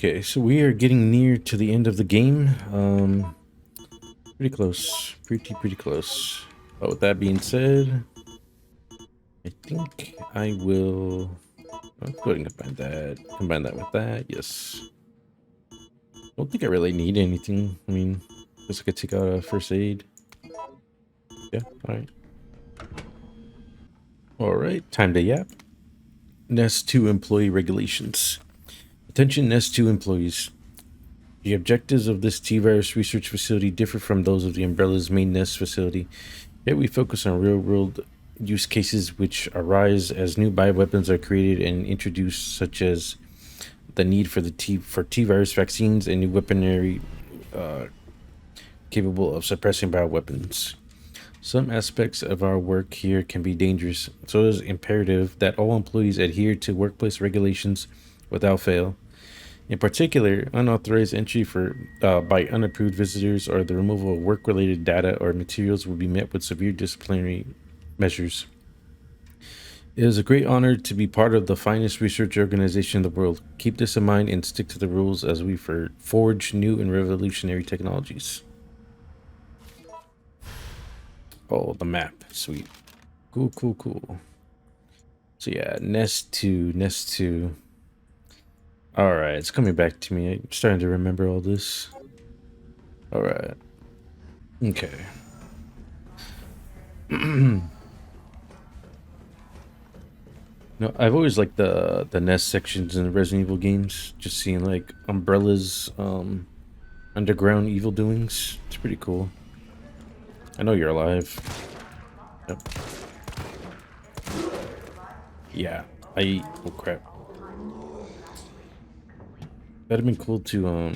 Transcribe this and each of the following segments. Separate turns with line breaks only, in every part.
Okay, so we are getting near to the end of the game. Pretty close. Pretty close. But with that being said, I think I will go ahead and combine that. Combine that with that. Yes. Don't think I really need anything. I mean, guess I could take out a first aid. Yeah, alright. Alright, time to yap. Nest 2 employee regulations. Attention Nest 2 employees. The objectives of this T-Virus research facility differ from those of the Umbrella's main Nest facility, yet we focus on real-world use cases which arise as new bioweapons are created and introduced, such as the need for T-Virus vaccines and new weaponry capable of suppressing bioweapons. Some aspects of our work here can be dangerous, so it is imperative that all employees adhere to workplace regulations without fail. In particular, unauthorized entry by unapproved visitors or the removal of work-related data or materials will be met with severe disciplinary measures. It is a great honor to be part of the finest research organization in the world. Keep this in mind and stick to the rules as we forge new and revolutionary technologies. Oh, the map. Sweet. Cool. So yeah, Nest 2. Alright, it's coming back to me. I'm starting to remember all this. Alright. Okay. No, I've always liked the Nest sections in the Resident Evil games. Just seeing like Umbrella's underground evil doings. It's pretty cool. I know you're alive. Yep. Yeah. Oh crap. That'd have been cool to I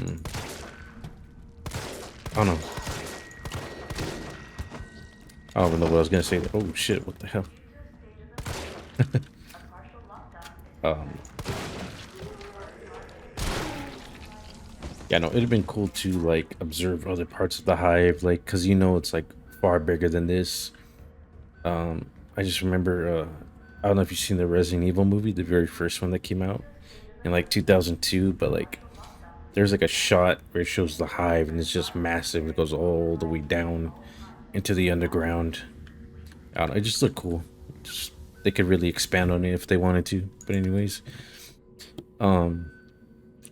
don't know. I don't even know what I was gonna say. Oh shit, what the hell? um Yeah, no, it'd have been cool to like observe other parts of the hive, like because it's like far bigger than this. I just remember I don't know if you've seen the Resident Evil movie, the very first one that came out in like 2002, but like there's like a shot where it shows the hive and it's just massive. It goes all the way down into the underground. I don't know, it just looked cool. Just they could really expand on it if they wanted to. But anyways, um,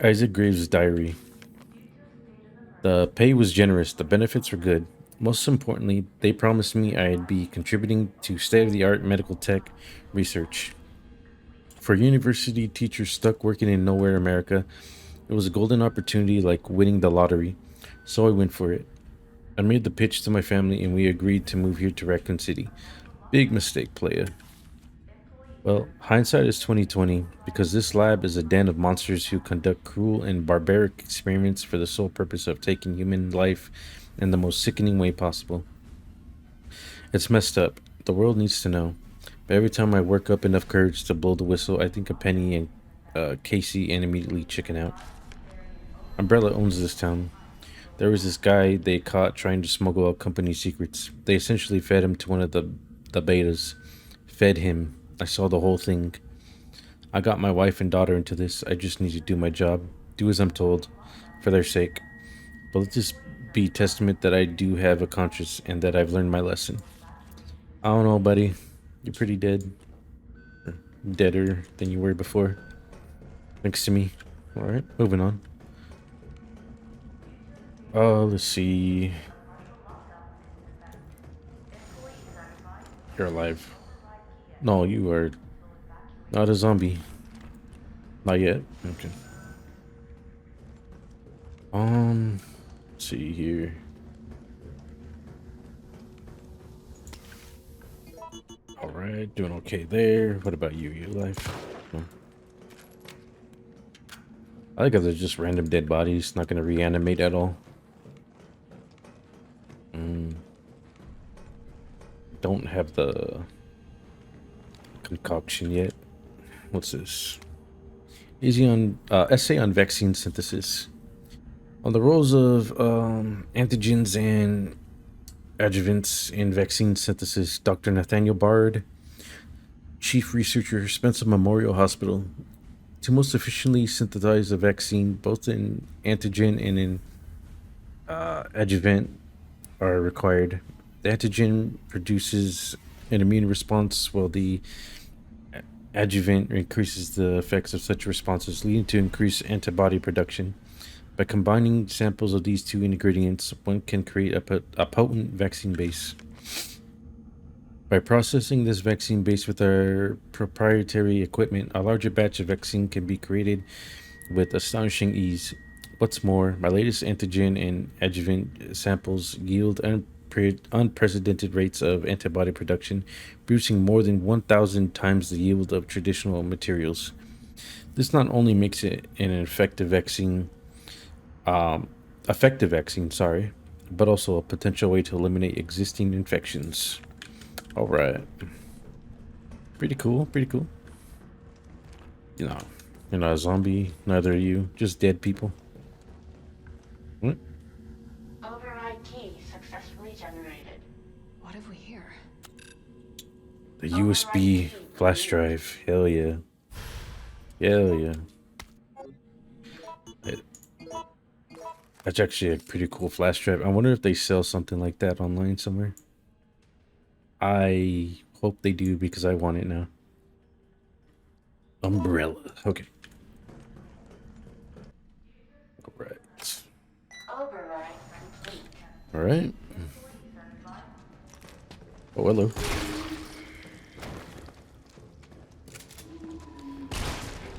Isaac Graves' diary. The pay was generous. The benefits were good. Most importantly, they promised me I'd be contributing to state-of-the-art medical tech research. For university teachers stuck working in nowhere America, it was a golden opportunity like winning the lottery. So I went for it. I made the pitch to my family and we agreed to move here to Raccoon City. Big mistake, playa. Well, hindsight is 2020 because this lab is a den of monsters who conduct cruel and barbaric experiments for the sole purpose of taking human life in the most sickening way possible. It's messed up. The world needs to know. But every time I work up enough courage to blow the whistle, I think of Penny and Casey and immediately chicken out. Umbrella owns this town. There was this guy they caught trying to smuggle out company secrets. They essentially fed him to one of the betas. Fed him. I saw the whole thing. I got my wife and daughter into this. I just need to do my job. Do as I'm told. For their sake. But let this be testament that I do have a conscience and that I've learned my lesson. I don't know, buddy. You're pretty dead. Deader than you were before. Thanks to me. Alright, moving on. Let's see. You're alive. No, you are not a zombie. Not yet. Okay. Let's see here. Alright, doing okay there. What about you? You alive? No. I think they're just random dead bodies, not gonna reanimate at all. Don't have the concoction yet. What's this? Easy on essay on vaccine synthesis. On the roles of antigens and adjuvants in vaccine synthesis, Dr. Nathaniel Bard, Chief Researcher, Spencer Memorial Hospital. To most efficiently synthesize a vaccine, both in antigen and in adjuvant are required. The antigen produces an immune response, while the adjuvant increases the effects of such responses, leading to increased antibody production. By combining samples of these two ingredients, one can create a potent vaccine base. By processing this vaccine base with our proprietary equipment, a larger batch of vaccine can be created with astonishing ease. What's more, my latest antigen and adjuvant samples yield unprecedented rates of antibody production, producing more than 1,000 times the yield of traditional materials. This not only makes it an um, effective vaccine, sorry, but also a potential way to eliminate existing infections. All right, pretty cool, pretty cool. You know, you're not a zombie, neither are you. Just dead people. What?
Override key successfully generated.
What have we here?
The
Override
USB
key
flash
removed.
drive. Hell yeah. Hell yeah. It- That's actually a pretty cool flash drive. I wonder if they sell something like that online somewhere. I hope they do because I want it now. Umbrella. Okay. All right.
Override complete.
All right. Oh, hello.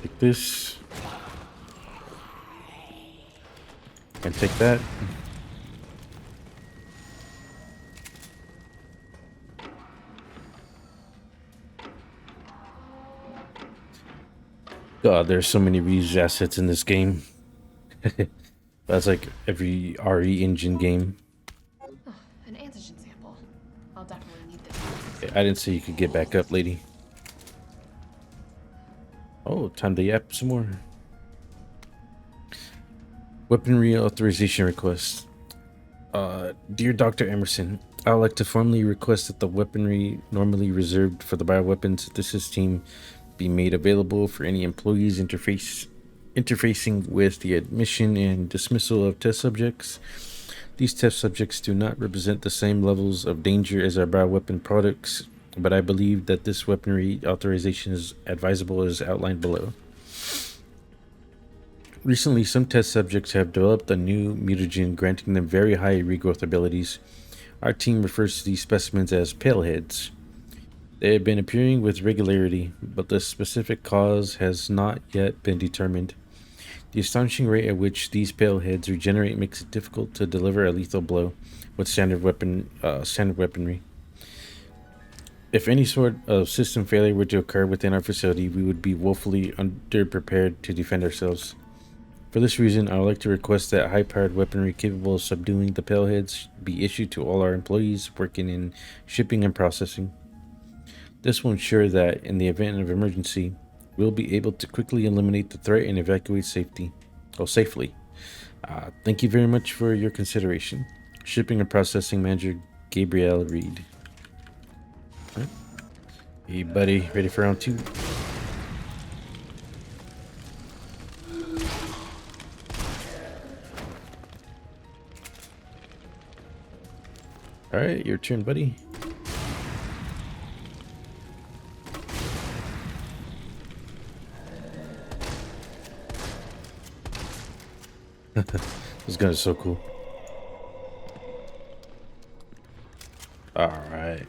Take this. And take that. God, there's so many reused assets in this game. That's like every RE engine game.
Oh, an antigen sample. I'll definitely need
Okay,
this.
I didn't say you could get back up, lady. Oh, time to yap some more. Weaponry authorization request. Dear Dr. Emerson, I would like to formally request that the weaponry normally reserved for the bioweapon synthesis team be made available for any employees interfacing with the admission and dismissal of test subjects. These test subjects do not represent the same levels of danger as our bioweapon products, but I believe that this weaponry authorization is advisable as outlined below. Recently, some test subjects have developed a new mutagen granting them very high regrowth abilities. Our team refers to these specimens as paleheads. They have been appearing with regularity, but the specific cause has not yet been determined. The astonishing rate at which these paleheads regenerate makes it difficult to deliver a lethal blow with standard weaponry. If any sort of system failure were to occur within our facility, we would be woefully underprepared to defend ourselves. For this reason, I would like to request that high-powered weaponry capable of subduing the paleheads be issued to all our employees working in shipping and processing. This will ensure that, in the event of emergency, we'll be able to quickly eliminate the threat and evacuate safely. Thank you very much for your consideration. Shipping and Processing Manager Gabrielle Reed. All right. Hey, buddy, ready for round two? All right, your turn, buddy. This gun is so cool. All right.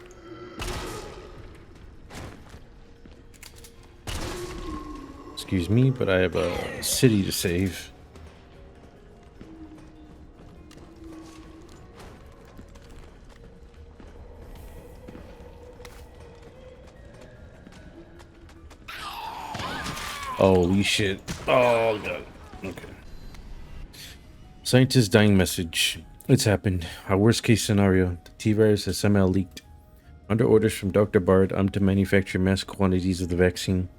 Excuse me, but I have a city to save. Holy shit. Oh, God. Okay. Scientist dying message. It's happened. Our worst case scenario. The T-virus has somehow leaked. Under orders from Dr. Bard, I'm to manufacture mass quantities of the vaccine.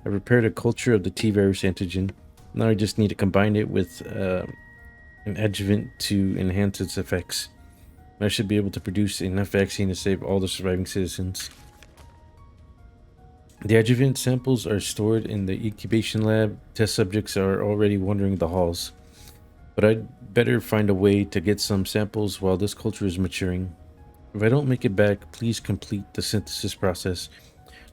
I prepared a culture of the T-virus antigen. Now I just need to combine it with an adjuvant to enhance its effects. I should be able to produce enough vaccine to save all the surviving citizens. The adjuvant samples are stored in the incubation lab. Test subjects are already wandering the halls. But I'd better find a way to get some samples while this culture is maturing. If I don't make it back, please complete the synthesis process.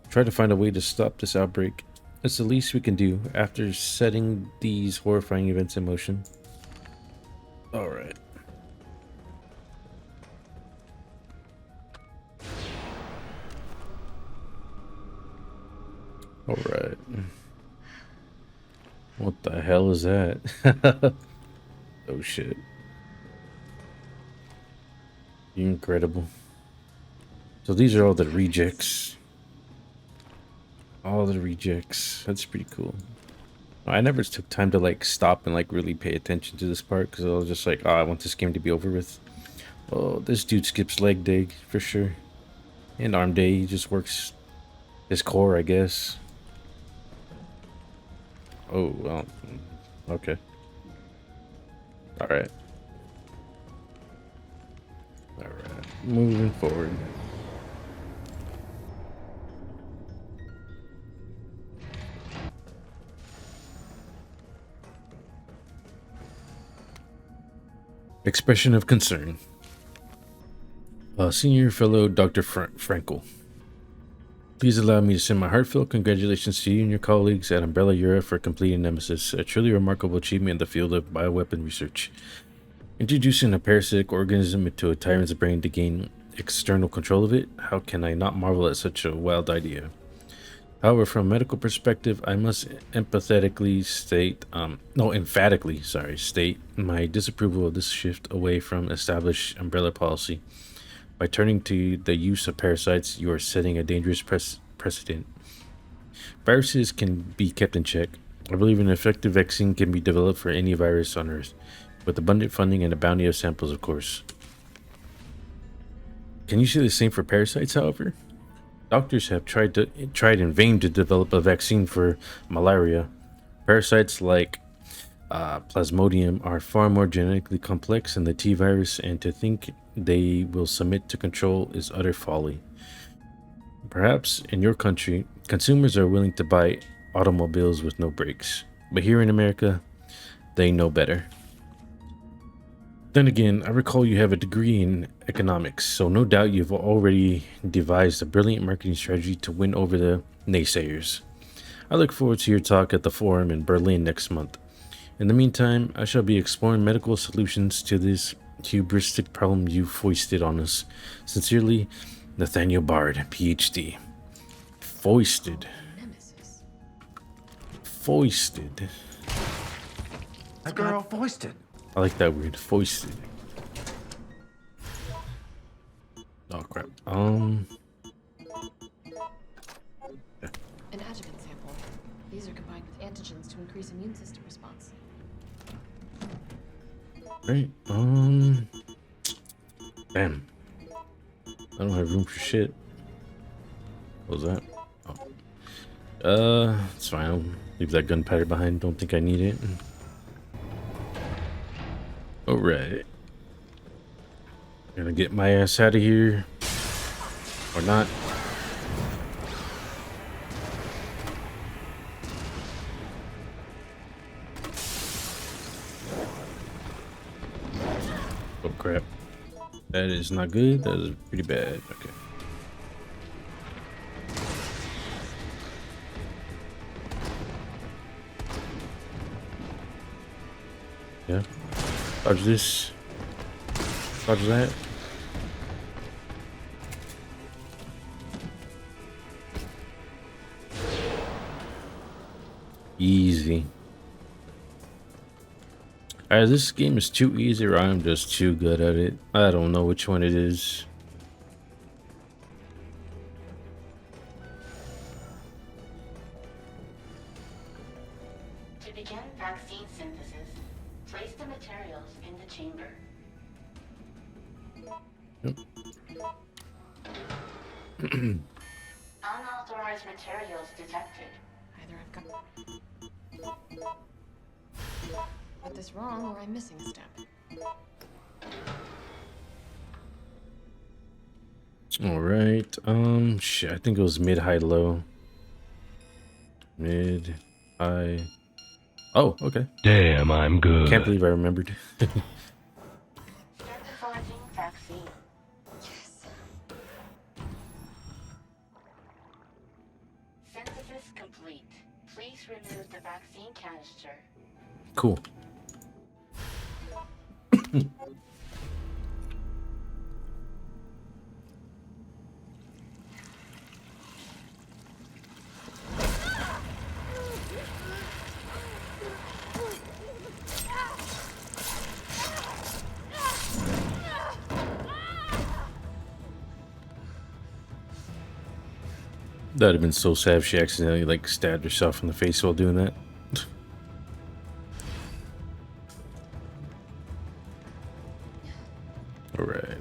Try to find a way to stop this outbreak. It's the least we can do after setting these horrifying events in motion. Alright. Alright. What the hell is that? Oh shit. Incredible. So these are all the rejects. All the rejects. That's pretty cool. I never took time to like stop and like really pay attention to this part because I was just like, oh, I want this game to be over with. Oh, this dude skips leg day for sure. And arm day, he just works his core, I guess. Oh, well, okay. Alright. Alright, moving forward. Expression of concern. Senior fellow Dr. Frankel. Please allow me to send my heartfelt congratulations to you and your colleagues at Umbrella Europe for completing Nemesis, a truly remarkable achievement in the field of bioweapon research. Introducing a parasitic organism into a tyrant's brain to gain external control of it, how can I not marvel at such a wild idea? However, from a medical perspective, I must emphatically state my disapproval of this shift away from established umbrella policy. By turning to the use of parasites, you are setting a dangerous precedent. Viruses can be kept in check. I believe an effective vaccine can be developed for any virus on Earth, with abundant funding and a bounty of samples, of course. Can you say the same for parasites, however? Doctors have tried in vain to develop a vaccine for malaria. Parasites like Plasmodium are far more genetically complex than the T virus, and to think they will submit to control is utter folly. Perhaps in your country, consumers are willing to buy automobiles with no brakes, but here in America, they know better. Then again, I recall you have a degree in economics, so no doubt you've already devised a brilliant marketing strategy to win over the naysayers. I look forward to your talk at the forum in Berlin next month. In the meantime, I shall be exploring medical solutions to this hubristic problem you foisted on us. Sincerely, Nathaniel Bard, PhD. Foisted.
Nemesis.
Foisted.
A girl foisted.
I like that word, foisted. Oh crap.
An adjuvant sample. These are combined with antigens to increase immune system response.
Right. Damn. I don't have room for shit. What was that? Oh. It's fine. I'll leave that gunpowder behind. Don't think I need it. Alright. Gonna get my ass out of here. Or not. Oh crap. That is not good. That is pretty bad. Okay. Yeah. Dodge this. Dodge that. Easy. Either this game is too easy or I'm just too good at it. I don't know which one it is.
To begin vaccine synthesis, place the materials in the chamber. Unauthorized materials detected.
Either I've got this wrong or I'm missing a step.
All right. Shit. I think it was mid, high, low. Mid, high. Oh, okay.
Damn, I'm good.
Can't believe I remembered.
Synthesizing vaccine.
Yes.
Synthesis complete. Please remove the vaccine canister.
Cool. That'd have been so sad if she accidentally like stabbed herself in the face while doing that. All right.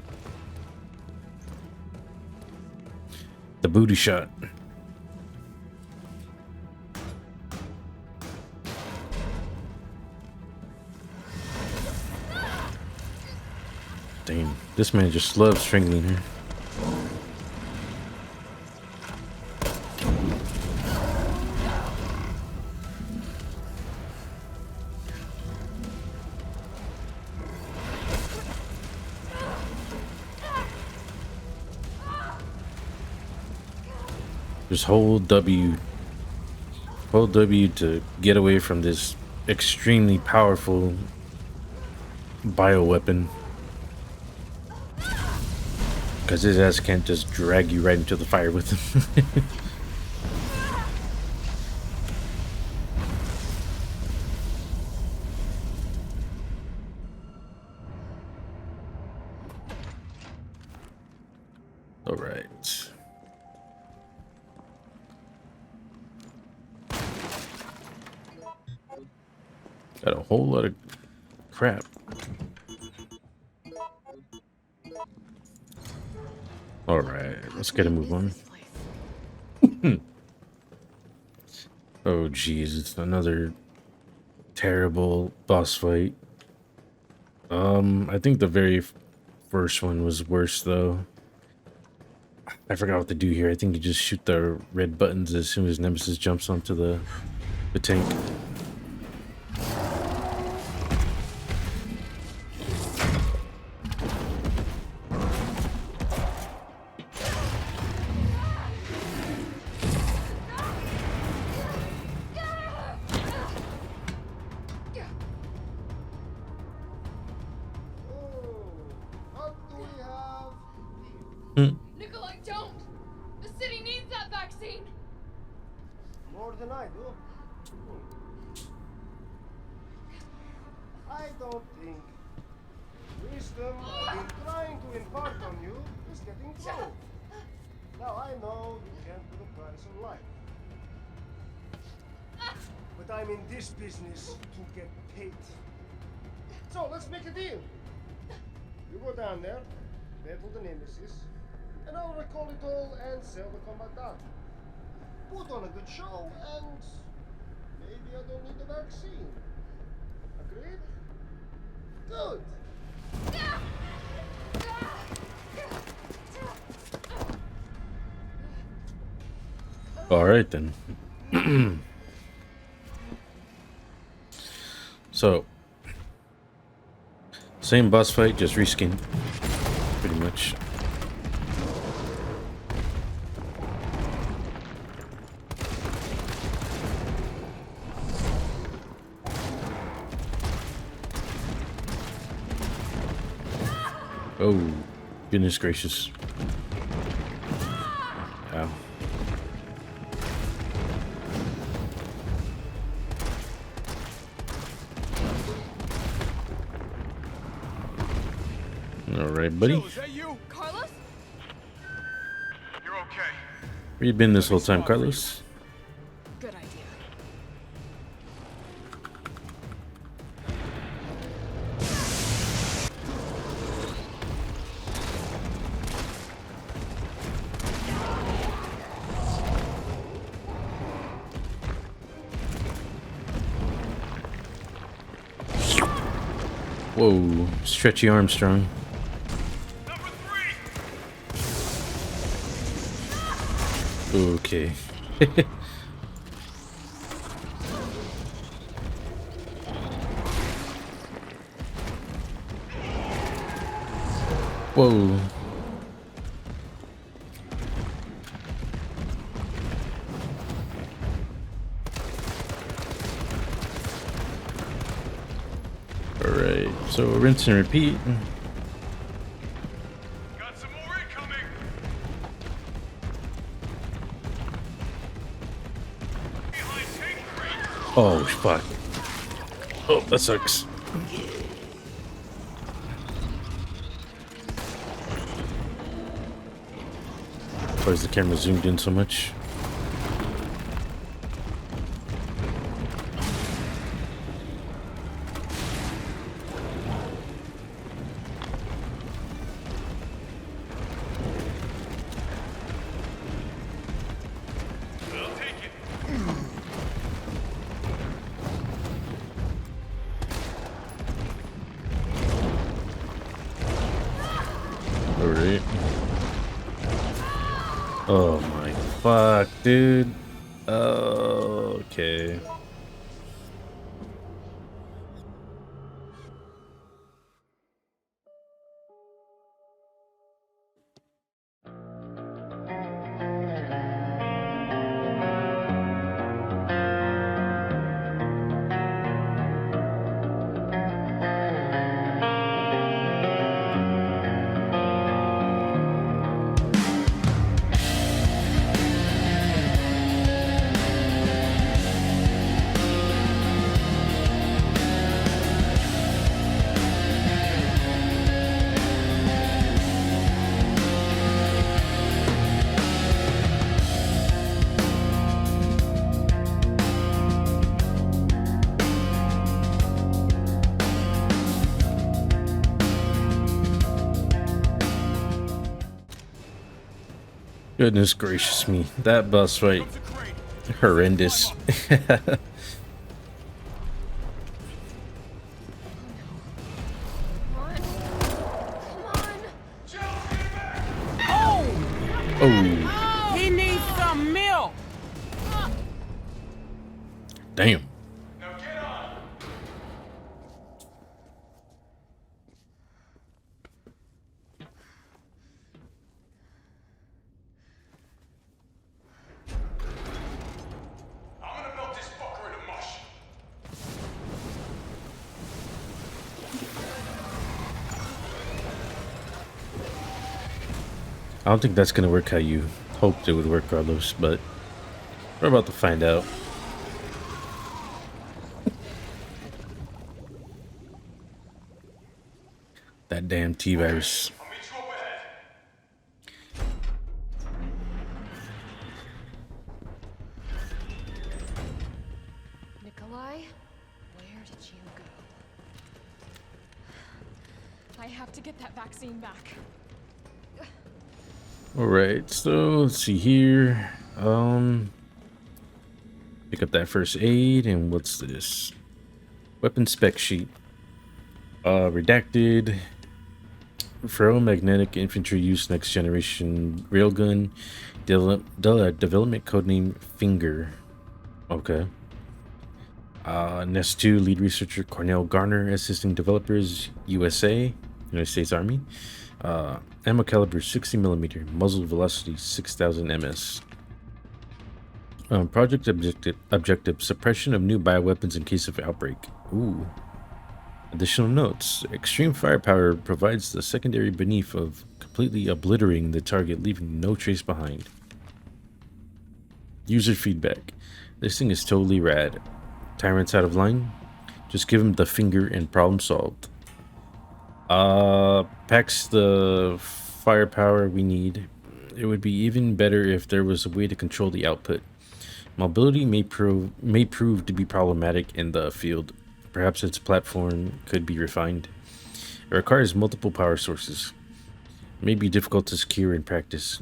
The booty shot. Damn, this man just loves strangling her. Just hold W to get away from this extremely powerful bioweapon. Because his ass can't just drag you right into the fire with him. All right. Got a whole lot of crap. All right, let's get a move on. Oh geez, it's another terrible boss fight. I think the very first one was worse though. I forgot what to do here. I think you just shoot the red buttons as soon as Nemesis jumps onto the tank.
Nikolai, don't! The city needs that vaccine!
More than I do. I don't think wisdom I've been trying to impart on you is getting through. Now I know you can't put a price on life. But I'm in this business to get paid. So let's make a deal. You go down there, battle the Nemesis, and I'll recall it all and sell the combat down. Put on a good show, and maybe I don't need the vaccine. Agreed? Good.
All right then. So, same boss fight, just reskin, pretty much. Oh, goodness gracious. Ow. All right, buddy.
Is that you?
Carlos?
You're okay.
Where you been this whole time, Carlos?
Good idea.
Whoa, Stretchy Armstrong.
Number 3.
Okay. Whoa. Alright, so rinse and repeat.
Got some more incoming. Behind tank crate.
Oh, fuck. Oh, that sucks. Why is the camera zoomed in so much?
I'll take it.
Alright. Oh my fuck, dude. Oh, okay. Goodness gracious me. That boss fight.
Comes a crate.
Horrendous.
Come on.
Oh,
He needs some milk.
damn.
Now get on. I'm gonna melt this fucker into mush.
I don't think that's gonna work how you hoped it would work, Carlos, but we're about to find out. That damn T-virus.
I'll meet you up ahead.
Nikolai, where did you go? I have to get that vaccine back.
Alright, so let's see here. Pick up that first aid, and what's this? Weapon spec sheet. Redacted. Ferromagnetic infantry use next generation railgun. Development codename Finger. Okay. Nest 2 lead researcher Cornell Garner assisting developers USA, United States Army. Ammo caliber 60mm, muzzle velocity 6000 ms. Project objective suppression of new bioweapons in case of outbreak. Ooh. Additional notes: extreme firepower provides the secondary benefit of completely obliterating the target, leaving no trace behind. User feedback: this thing is totally rad. Tyrant's out of line? Just give him the finger and problem solved. Packs the firepower we need. It would be even better if there was a way to control the output. Mobility may prove to be problematic in the field. Perhaps its platform could be refined. It requires multiple power sources. It may be difficult to secure in practice.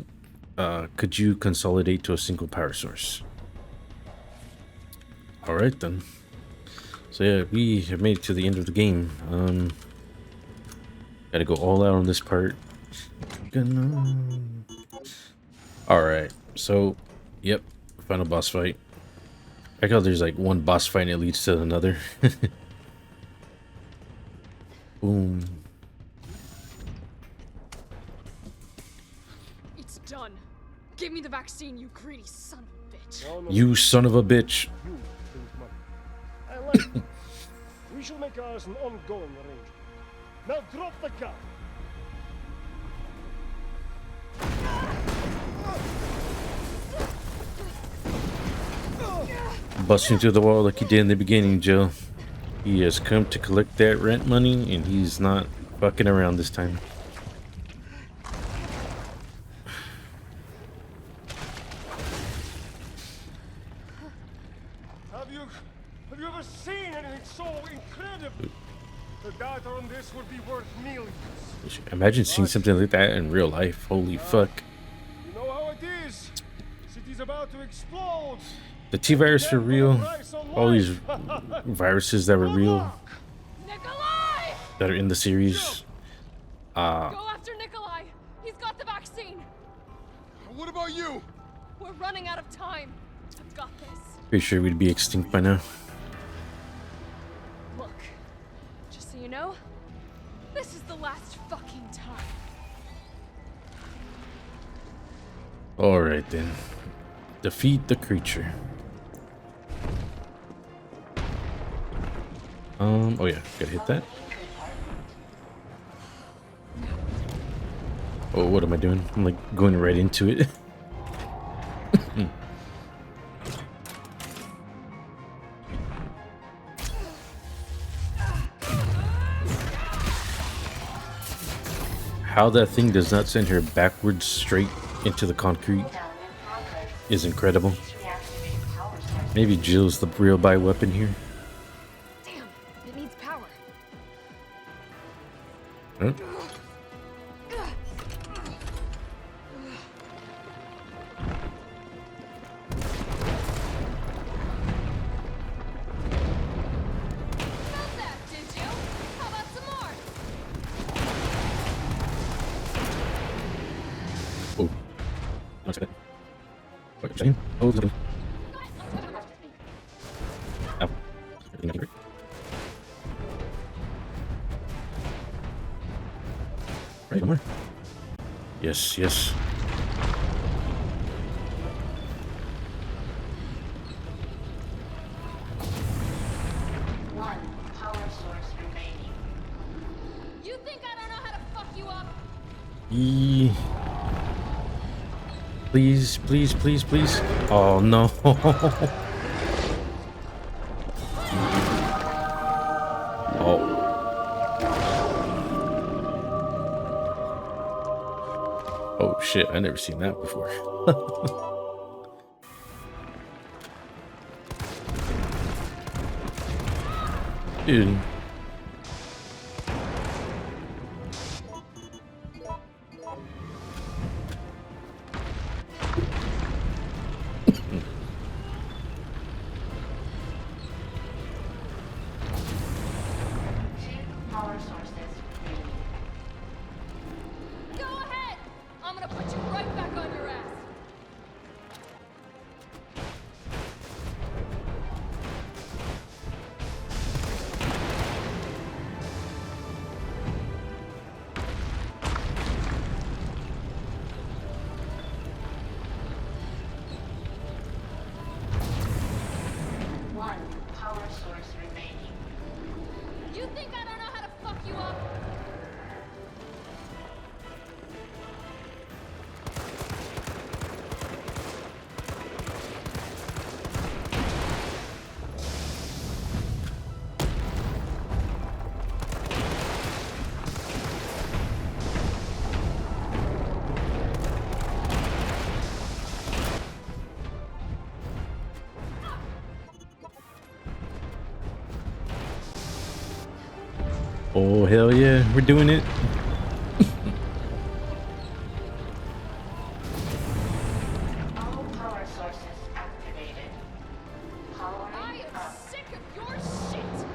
Could you consolidate to a single power source? Alright then. So yeah, we have made it to the end of the game. Gotta go all out on this part. Alright, so yep, final boss fight. I know there's like one boss fight and it leads to another. Boom.
done. Give me the vaccine, you greedy son of a bitch.
No, no,
You son of a bitch.
you think money. I like it. We should make ours an ongoing arrangement. Now drop the gun.
Busting through the wall like he did in the beginning, Jill. He has come to collect that rent money, and he's not fucking around this time.
Have you ever seen anything so incredible? The data on this would be worth millions.
Imagine seeing something like that in real life. Holy fuck.
You know how it is. City's about to explode.
The T-virus for real. All these viruses that were real,
Nikolai!
that are in the series.
Go after Nikolai. He's got the vaccine.
What about you?
We're running out of time. I've got this.
Pretty sure we'd be extinct by now.
Look, just so you know, this is the last fucking time.
Alright then. Defeat the creature. Oh yeah, gotta hit that. Oh, what am I doing? I'm like going right into it. How that thing does not send her backwards straight into the concrete is incredible. Maybe Jill's the real bioweapon here.
Damn, it needs power.
Huh?
Felt that, did you? How about some more?
Oh. One second. What are you saying? Oh, something. Ow. Everything I can break. Right, one more. Yes, yes.
One power source remaining.
You think I don't know how to fuck you up?
Please, please, please, please. Oh no. Oh. Oh shit, I never seen that before. Dude.
Two power sources remaining.
Go ahead! I'm gonna put you right back on your ass.
One power source remaining.
You think I don't know how to fuck you up?
Oh hell yeah, we're doing it.
All power sources activated.
I
Powering
am
up.
sick of your shit!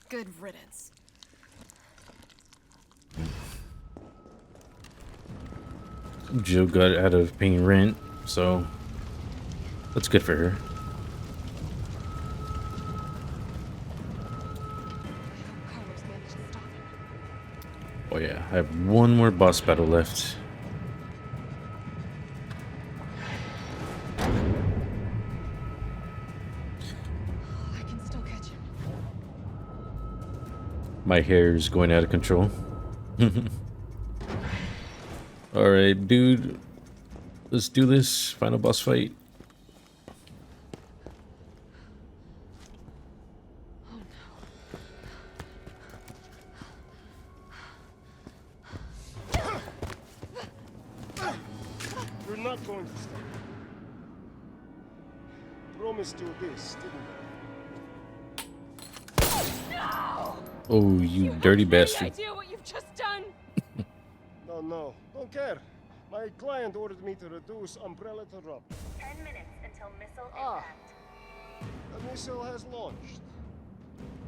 Good riddance.
Jill got out of paying rent, so that's good for her.
Carlos managed to stop him.
Oh yeah, I have one more boss battle left.
I can still catch him.
My hair is going out of control. All right, dude. Let's do this final boss fight.
You're not going to stop. Promised you this, didn't I?
Oh, you dirty
Any
bastard.
idea what you've just done?
No, don't care. My client ordered me to reduce Umbrella to rubber.
10 minutes until missile
Ah.
impact.
The missile has launched.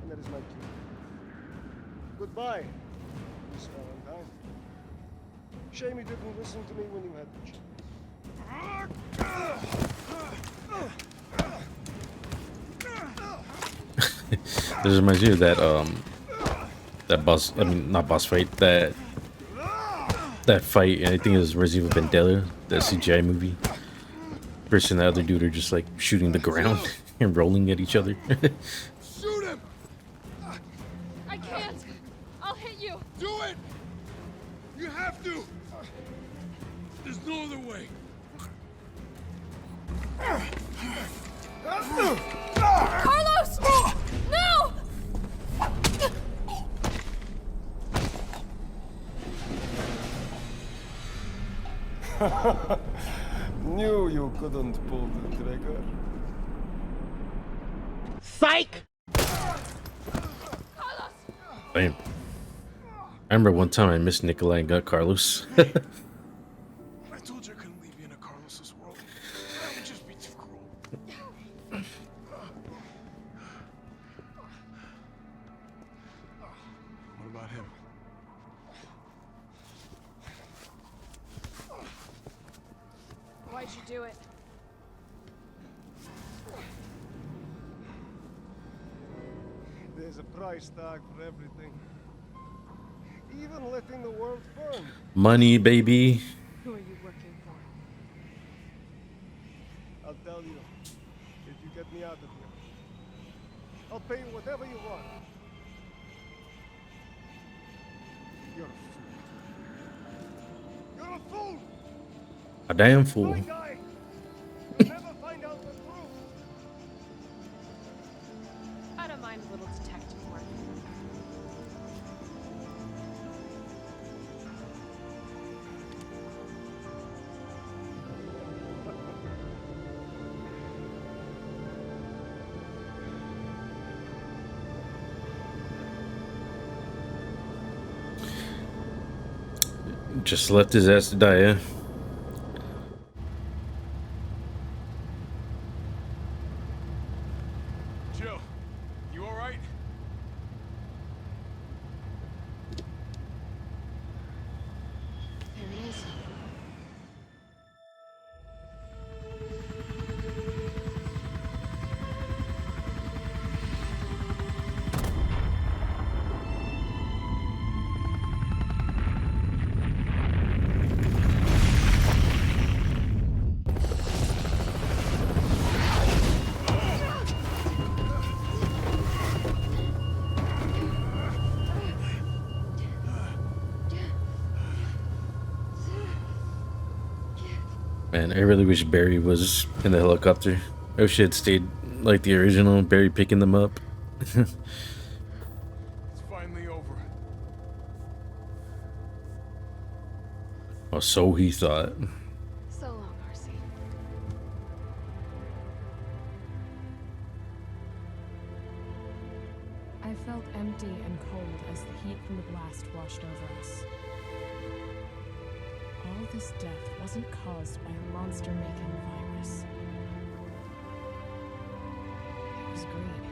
And that is my cue. Goodbye, Miss Valentine. Shame you didn't listen to me when you had the chance.
This reminds me of that boss, I mean not boss fight, that fight, and I think it was Resident Evil Vendetta, that CGI movie. First and the other dude are just like shooting the ground and rolling at each other.
Shoot him!
I can't. I'll hit you.
Do it! You have to! There's no other way.
Carlos! No!
Knew you couldn't pull the trigger.
Damn. I remember one time I missed Nikolai and got Carlos.
I told you I couldn't leave you in a Carlos's world. That would just be too cruel. What about him?
Why'd you do it?
There's a price tag for everything. Even letting the world burn.
Money, baby.
Who are you working for?
I'll tell you, if you get me out of here. I'll pay you whatever you want. You're a fool. You're a fool!
A damn fool.
My guy! You'll never find out the truth!
I don't mind a little detective work.
Just left his ass to die, yeah?
Jill, you alright?
There it is.
Man, I really wish Barry was in the helicopter. I wish he had stayed like the original, Barry picking them up.
It's finally over.
Or so he thought.
So long, RC.
I felt empty and cold as the heat from the blast washed over us. All this death wasn't caused by a monster-making virus. It was greed.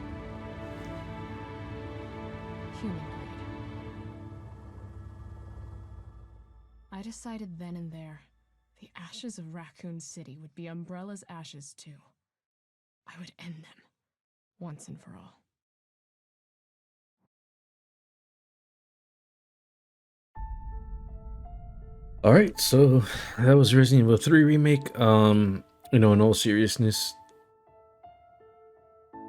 human breed. I decided then and there, the ashes of Raccoon City would be Umbrella's ashes too. I would end them, once and for all.
All right, so that was Resident Evil 3 remake. In all seriousness,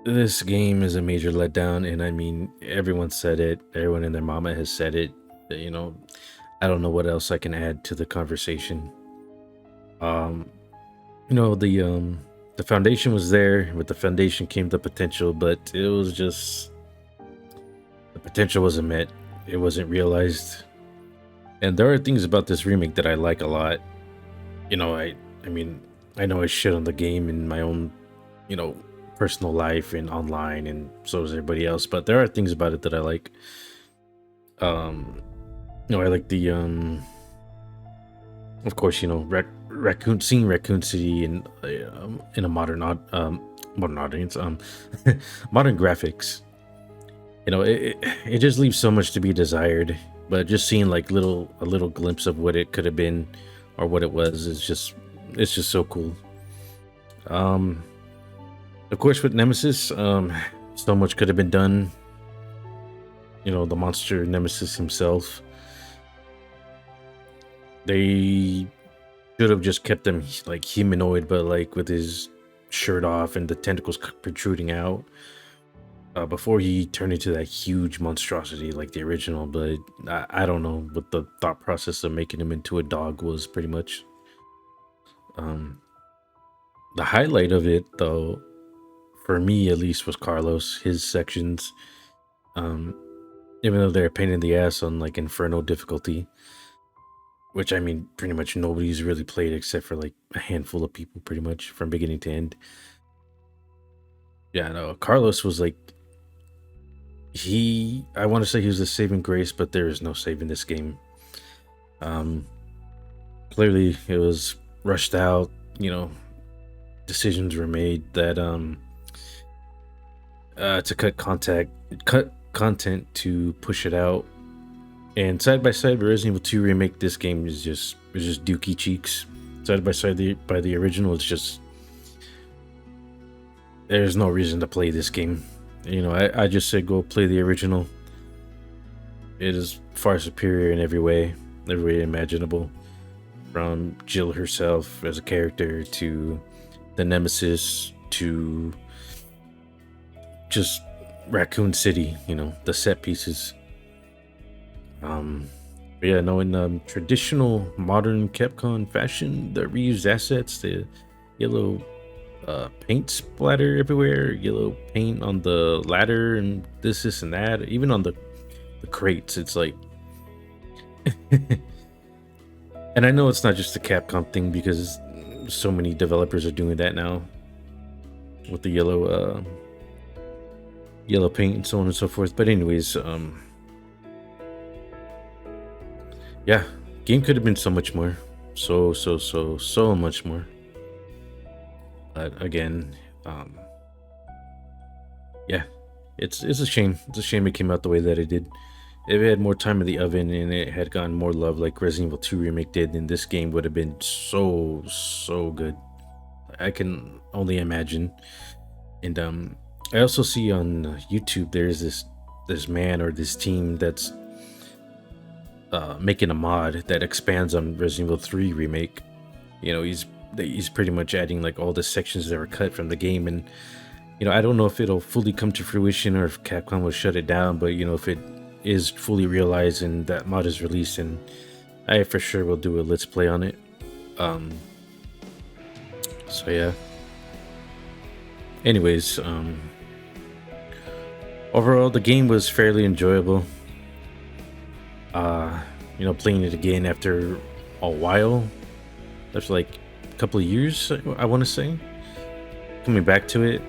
this game is a major letdown, and I mean, everyone said it. Everyone and their mama has said it. I don't know what else I can add to the conversation. Um, the foundation was there. With the foundation came the potential, but it was just the potential wasn't met. It wasn't realized. And there are things about this remake that I like a lot. I mean, I know I shit on the game in my own, personal life and online, and so does everybody else. But there are things about it that I like. I like the of course, seeing Raccoon City in a modern audience, modern graphics. It just leaves so much to be desired. But just seeing like a little glimpse of what it could have been or what it was is it's just so cool. Of course, with Nemesis, so much could have been done. The monster Nemesis himself. They should have just kept him like humanoid, but like with his shirt off and the tentacles protruding out. Before he turned into that huge monstrosity like the original. But I don't know what the thought process of making him into a dog was, pretty much. The highlight of it, though, for me at least, was Carlos. His sections, even though they're a pain in the ass on like Inferno difficulty, which I mean pretty much nobody's really played except for like a handful of people, pretty much from beginning to end. Yeah, no, Carlos was like, I want to say he was a saving grace, but there is no saving this game. Clearly it was rushed out, decisions were made that to cut content to push it out. And side by side with Resident Evil 2 remake, this game is just dookie cheeks. Side by side by the original, it's just, there's no reason to play this game. I just said go play the original. It is far superior in every way imaginable. From Jill herself as a character, to the Nemesis, to just Raccoon City, the set pieces. Yeah, no, in traditional modern Capcom fashion, the reused assets, the yellow paint splatter everywhere, yellow paint on the ladder, and this and that, even on the crates, it's like and I know it's not just a Capcom thing, because so many developers are doing that now with the yellow paint and so on and so forth. But anyways, yeah, game could have been so much more, so much more. But again, yeah, it's a shame. It's a shame it came out the way that it did. If it had more time in the oven and it had gotten more love like Resident Evil 2 remake did, then this game would have been so good. I can only imagine. And I also see on YouTube there's this man or this team that's making a mod that expands on Resident Evil 3 remake. He's pretty much adding like all the sections that were cut from the game, and I don't know if it'll fully come to fruition or if Capcom will shut it down, but if it is fully realized and that mod is released, and I for sure will do a let's play on it. So yeah, anyways, overall the game was fairly enjoyable. Playing it again after a while, that's like a couple of years, I want to say, coming back to it.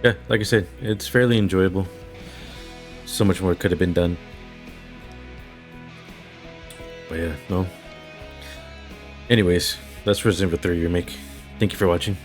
Yeah, like I said, it's fairly enjoyable. So much more could have been done. But yeah, no. Anyways, that's Resident Evil 3 remake. Thank you for watching.